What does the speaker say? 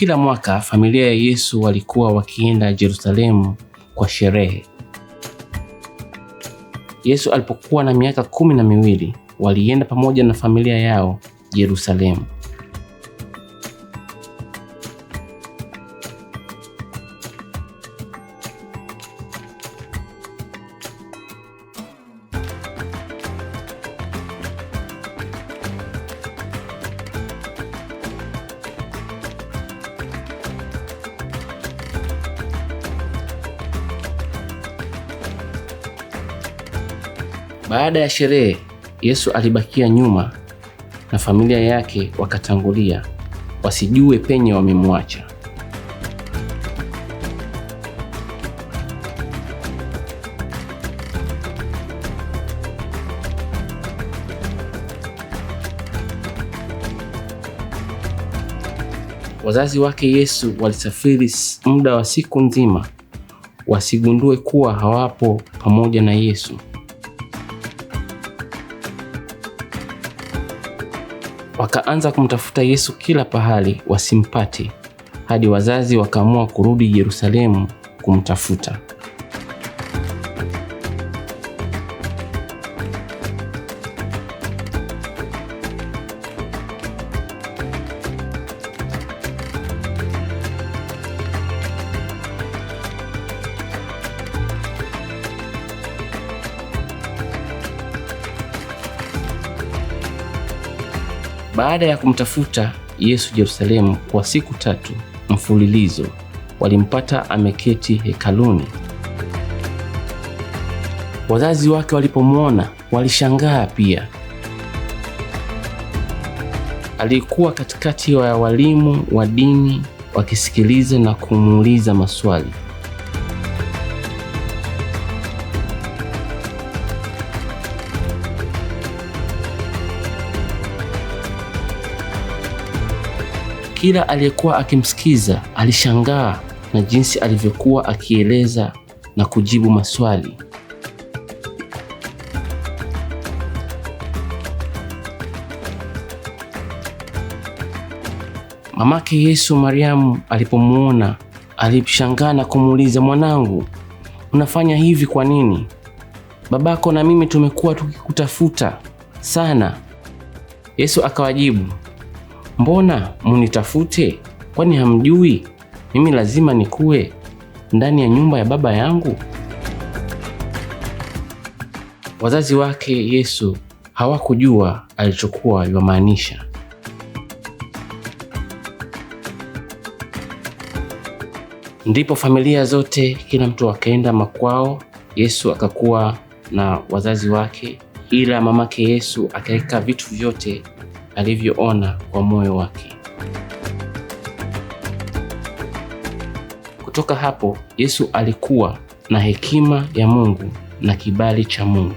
kila mwaka familia ya Yesu walikuwa wakienda Yerusalemu kwa sherehe. Yesu alipokuwa na miaka 12, walienda pamoja na familia yao Yerusalemu. Baada ya sherehe, Yesu alibakia nyuma na familia yake wakatangulia, wasijue penye wamemwacha. Wazazi wake Yesu walisafiri muda wa siku nzima, wasigundue kuwa hawapo pamoja na Yesu. Wakaanza kumtafuta Yesu kila pahali, wasimpate, hadi wazazi wakaamua kurudi Yerusalemu kumtafuta. Baada ya kumtafuta Yesu Yerusalemu kwa siku 3 mfululizo, walimpata ameketi hekaluni. Wazazi wake walipomwona walishangaa pia. Alikuwa katikati ya walimu wa dini wakisikiliza na kumuuliza maswali. Kila aliyekuwa akimsikiza alishangaa na jinsi alivyokuwa akieleza na kujibu maswali. Mamake Yesu, Mariamu, alipomwona alishangaa na kumuuliza, "Mwanangu, unafanya hivi kwa nini? Babako na mimi tumekuwa tukikutafuta sana." Yesu akawajibu, "Mbona munitafute? Kwani hamjui mimi lazima nikue ndani ya nyumba ya Baba yangu?" Wazazi wake Yesu hawakujua alichokuwa yamaanisha. Ndipo familia zote, kila mtu akaenda makwao. Yesu akakuwa na wazazi wake, ila mamake Yesu akaweka vitu vyote alivyoona kwa moyo wake. Kutoka hapo Yesu alikuwa na hekima ya Mungu na kibali cha Mungu.